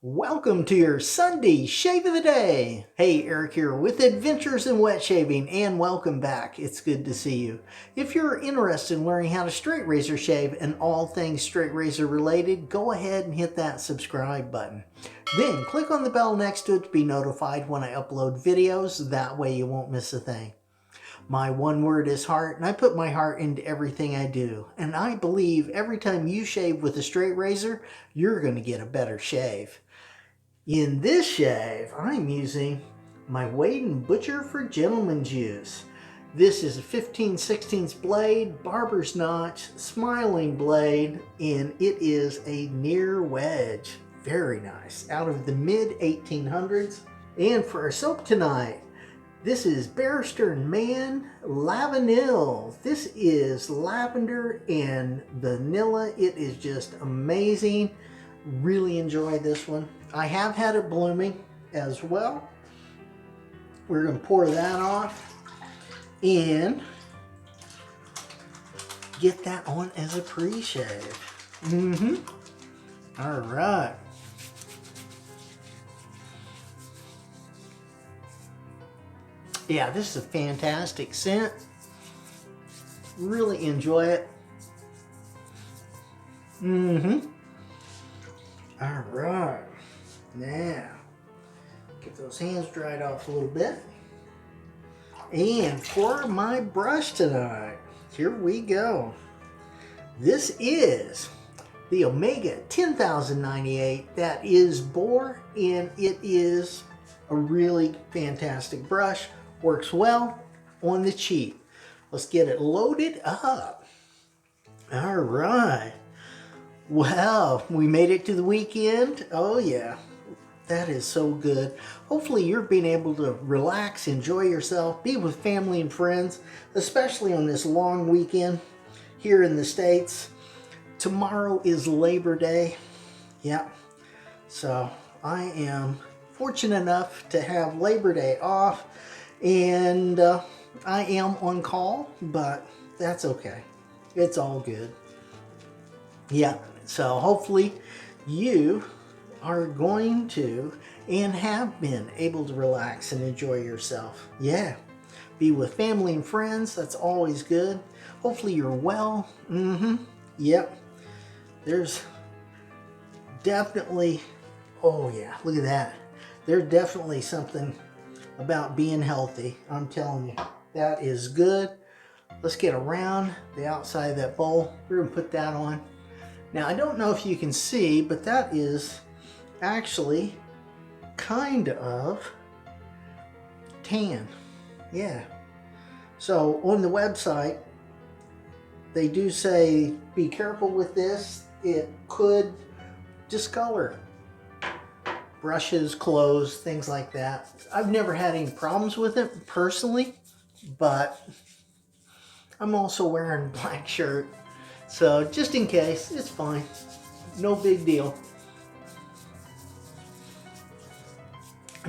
Welcome to your Sunday Shave of the Day. Hey, Eric here with Adventures in Wet Shaving, and welcome back. It's good to see you. If you're interested in learning how to straight razor shave and all things straight razor related, go ahead and hit that subscribe button. Then click on the bell next to it to be notified when I upload videos. That way you won't miss a thing. My one word is heart, and I put my heart into everything I do. And I believe every time you shave with a straight razor, you're going to get a better shave. In this shave, I'm using my Wade & Butcher for Gentleman's Use. This is a 15/16 blade, barber's notch, smiling blade, and it is a near wedge. Very nice, out of the mid-1800s. And for our soap tonight, this is Barrister and Mann Lavanille. This is lavender and vanilla. It is just amazing. Really enjoy this one. I have had it blooming as well. We're going to pour that off and get that on as a pre-shave. All right. Yeah, this is a fantastic scent. Really enjoy it. All right. Now, get those hands dried off a little bit. And for my brush tonight, here we go. This is the Omega 10098. That is Boar, and it is a really fantastic brush. Works well on the cheap. Let's get it loaded up. All right. Well, we made it to the weekend. Oh yeah, that is so good. Hopefully you're being able to relax, enjoy yourself, be with family and friends, especially on this long weekend here in the States. Tomorrow is Labor Day. Yeah, so I am fortunate enough to have Labor Day off, and I am on call, but that's okay. It's all good. Yeah, so hopefully you are going to and have been able to relax and enjoy yourself. Yeah, be with family and friends. That's always good. Hopefully you're well. Yep. There's definitely, oh yeah, look at that. There's definitely something about being healthy. I'm telling you, that is good. Let's get around the outside of that bowl. We're gonna put that on. Now, I don't know if you can see, but that is actually kind of tan. Yeah. So on the website, they do say, be careful with this. It could discolor brushes, clothes, things like that. I've never had any problems with it personally, but I'm also wearing a black shirt. So just in case, it's fine. No big deal.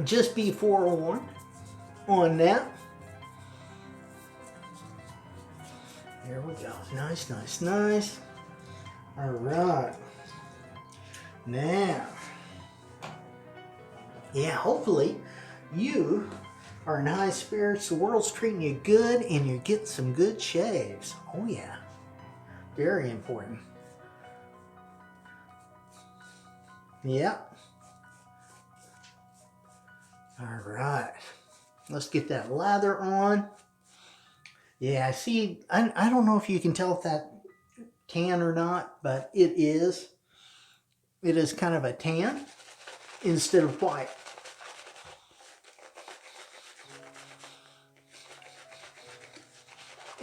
Just be forewarned on that. There we go. Nice, nice, nice. All right. Now, yeah, hopefully you are in high spirits. The world's treating you good and you're getting some good shaves. Oh yeah. Very important. Yep. All right. Let's get that lather on. Yeah, see, I don't know if you can tell if that tan or not, but it is. It is kind of a tan instead of white.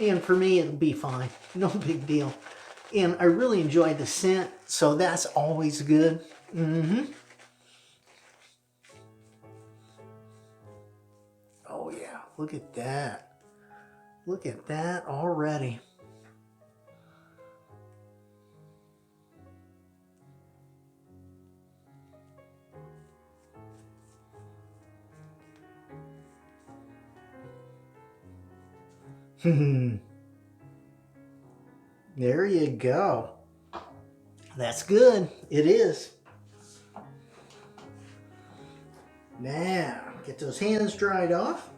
And for me, it'll be fine. No big deal. And I really enjoy the scent, so that's always good. Oh yeah, look at that. Look at that already. There you go. That's good. It is. Now, get those hands dried off.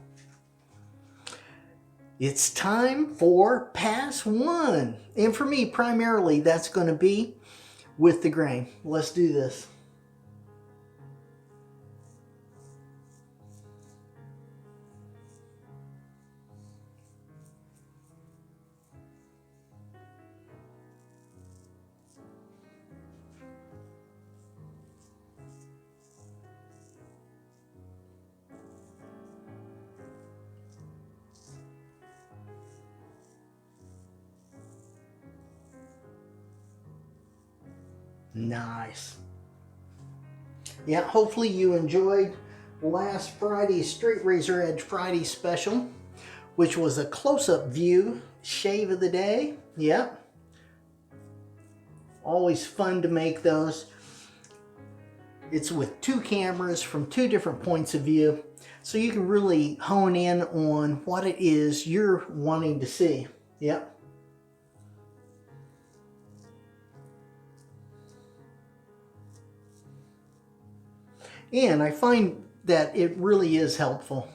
It's time for pass one. And for me, primarily, that's going to be with the grain. Let's do this. Nice. Yeah, hopefully you enjoyed last Friday's Straight Razor Edge Friday special, which was a close-up view shave of the day. Yep. Always fun to make those. It's with two cameras from two different points of view, so you can really hone in on what it is you're wanting to see. Yep. And I find that it really is helpful.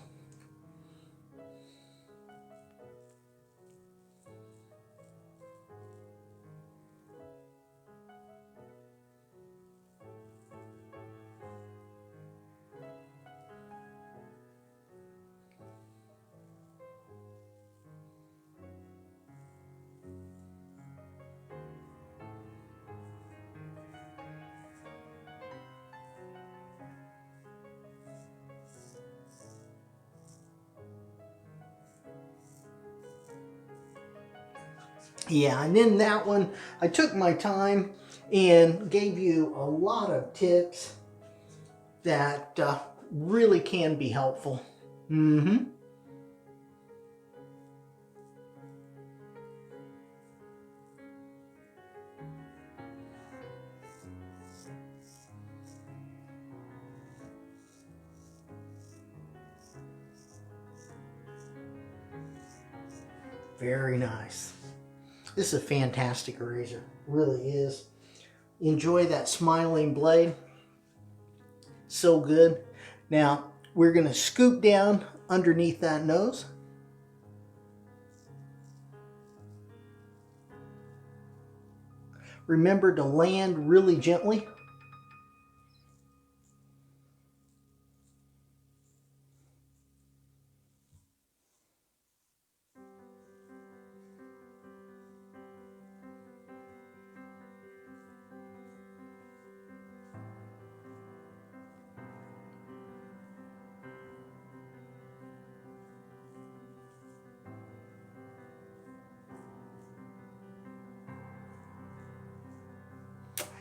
Yeah, and in that one, I took my time and gave you a lot of tips that really can be helpful. Mm-hmm. Very nice. This is a fantastic razor, really is. Enjoy that smiling blade. So good. Now, we're going to scoop down underneath that nose. Remember to land really gently.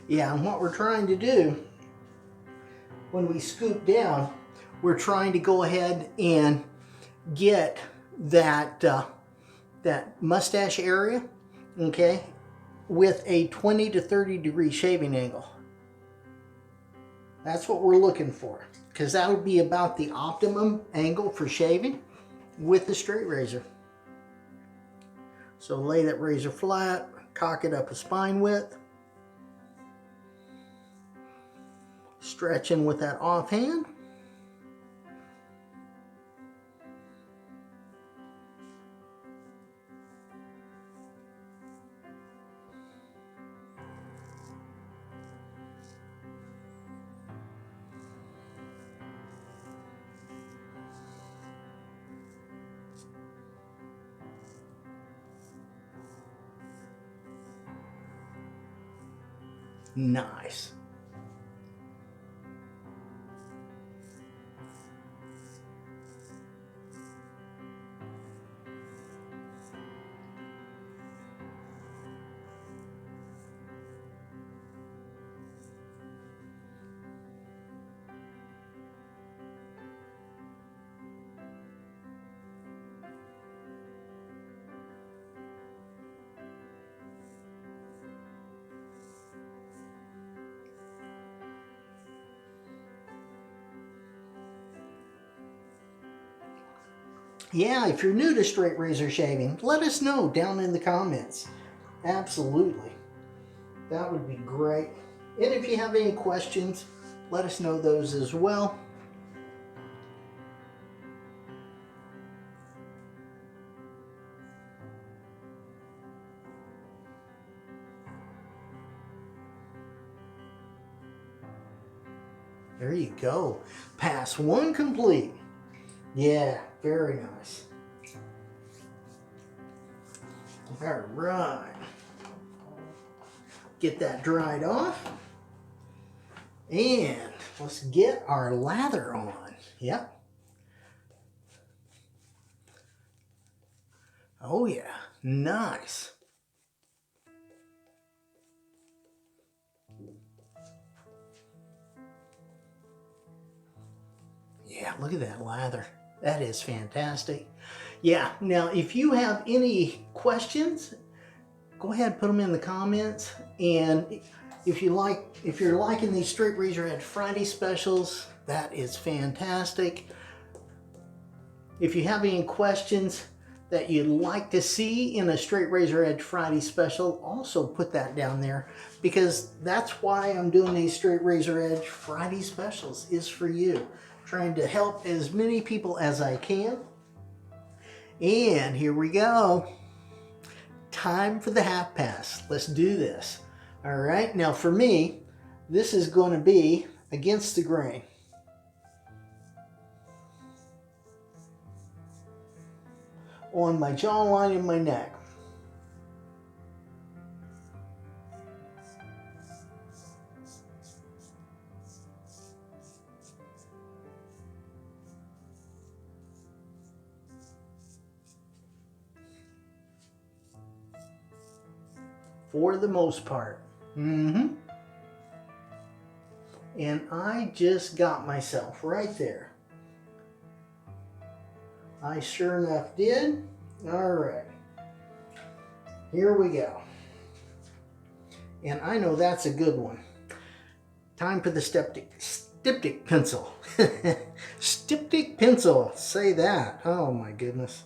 Yeah, and what we're trying to do when we scoop down, we're trying to go ahead and get that that mustache area, okay, with a 20 to 30 degree shaving angle. That's what we're looking for, because that would be about the optimum angle for shaving with the straight razor. So lay that razor flat, cock it up a spine width, stretching with that offhand. Nice. Yeah, if you're new to straight razor shaving, let us know down in the comments. Absolutely. That would be great. And if you have any questions, let us know those as well. There you go. Pass 1 complete. Yeah, very nice. All right. Get that dried off. And let's get our lather on. Yep. Oh yeah, nice. Yeah, look at that lather. That is fantastic. Yeah, now if you have any questions, go ahead and put them in the comments. And if you're liking these straight razor edge Friday specials, that is fantastic. If you have any questions that you'd like to see in a straight razor edge Friday special, also put that down there, because that's why I'm doing these straight razor edge Friday specials, is for you. Trying to help as many people as I can. And here we go. Time for the half pass. Let's do this. All right, now for me, this is going to be against the grain. On my jawline and my neck. For the most part. And I just got myself right there. I sure enough did. All right. Here we go. And I know that's a good one. Time for the Styptic pencil. Styptic pencil. Say that. Oh my goodness.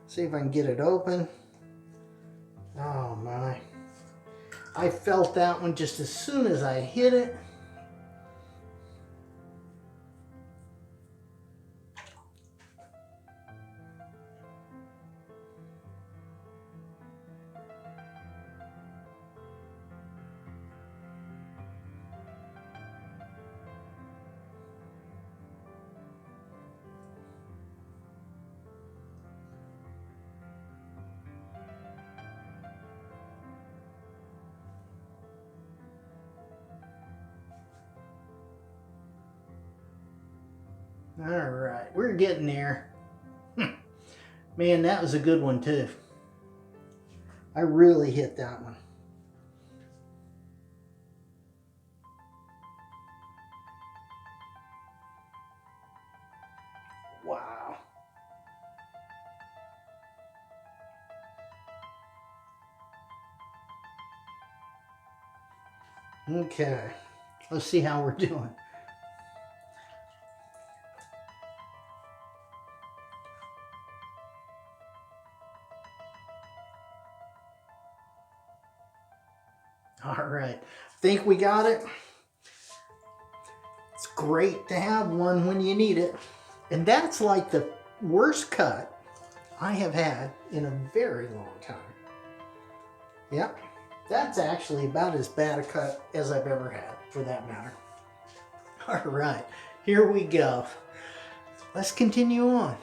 See if I can get it open. Oh my. I felt that one just as soon as I hit it. All right, we're getting there. Man, that was a good one too. I really hit that one. Wow. Okay, let's see how we're doing. All right, think we got it. It's great to have one when you need it. And that's like the worst cut I have had in a very long time. Yep, that's actually about as bad a cut as I've ever had, for that matter. All right, here we go. Let's continue on.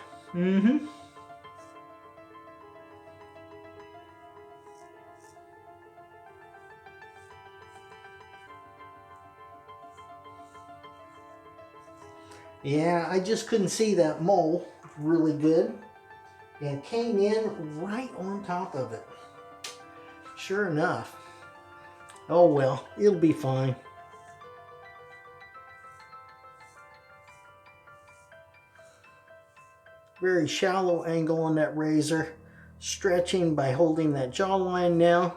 Yeah, I just couldn't see that mole really good, and came in right on top of it. Sure enough. Oh well, it'll be fine. Very shallow angle on that razor, stretching by holding that jawline now.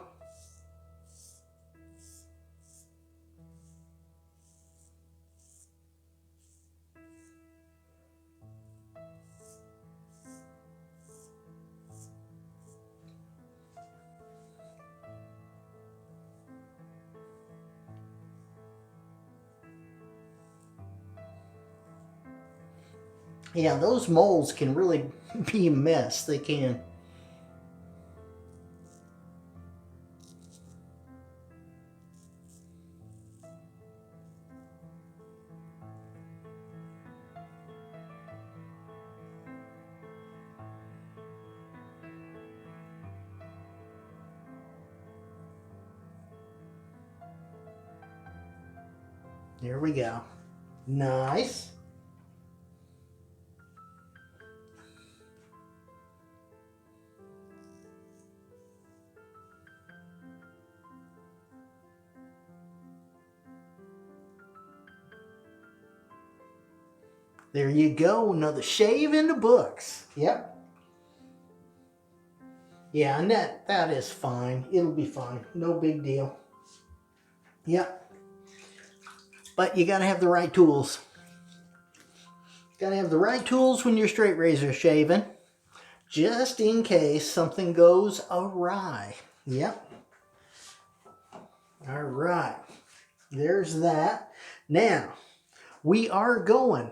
Yeah, those moles can really be a mess. They can. There we go. Nice. There you go, another shave in the books. Yep. Yeah, and that is fine. It'll be fine. No big deal. Yep. But you gotta have the right tools. Gotta have the right tools when you're straight razor shaving, just in case something goes awry. Yep. All right. There's that. Now, we are going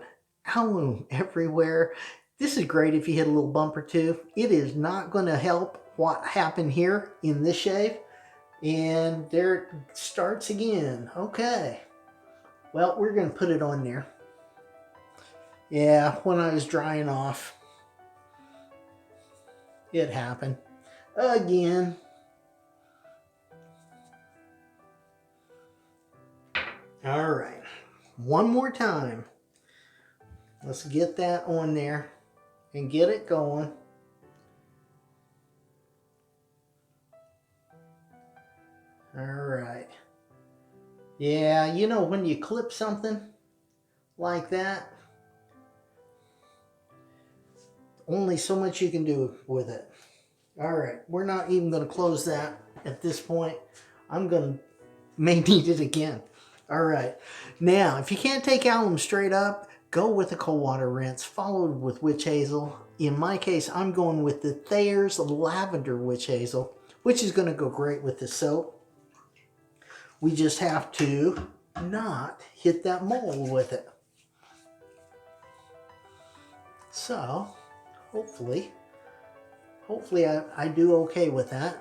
Alum everywhere. This is great if you hit a little bump or two. It is not going to help what happened here in this shave. And there it starts again. Okay. Well, we're going to put it on there. Yeah, when I was drying off, it happened again. All right. One more time. Let's get that on there and get it going. All right. Yeah, you know, when you clip something like that, only so much you can do with it. All right, we're not even going to close that at this point. May need it again. All right. Now, if you can't take alum straight up, go with a cold water rinse, followed with witch hazel. In my case, I'm going with the Thayers Lavender witch hazel, which is going to go great with the soap. We just have to not hit that mold with it. So, hopefully I do okay with that.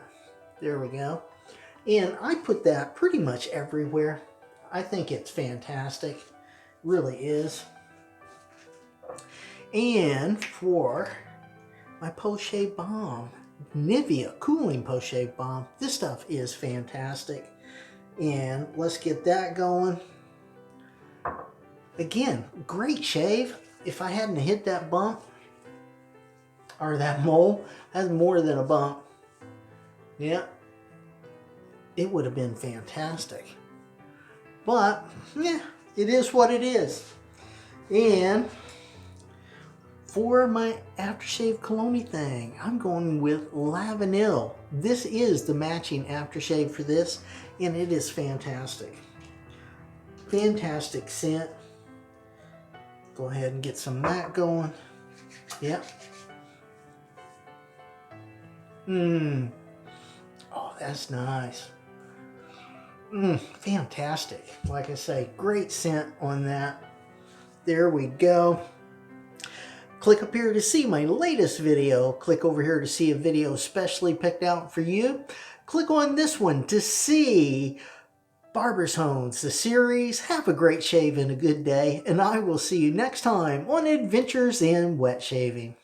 There we go. And I put that pretty much everywhere. I think it's fantastic. Really is. And for my post-shave balm, Nivea cooling post-shave balm. This stuff is fantastic. And let's get that going. Again, great shave. If I hadn't hit that bump, or that mole, that's more than a bump. Yeah, it would have been fantastic. But, yeah, it is what it is. And for my aftershave cologne thing, I'm going with Lavanille. This is the matching aftershave for this, and it is fantastic. Fantastic scent. Go ahead and get some of that going. Yep. Oh, that's nice. Fantastic. Like I say, great scent on that. There we go. Click up here to see my latest video. Click over here to see a video specially picked out for you. Click on this one to see Barber's Homes, the series. Have a great shave and a good day, and I will see you next time on Adventures in Wet Shaving.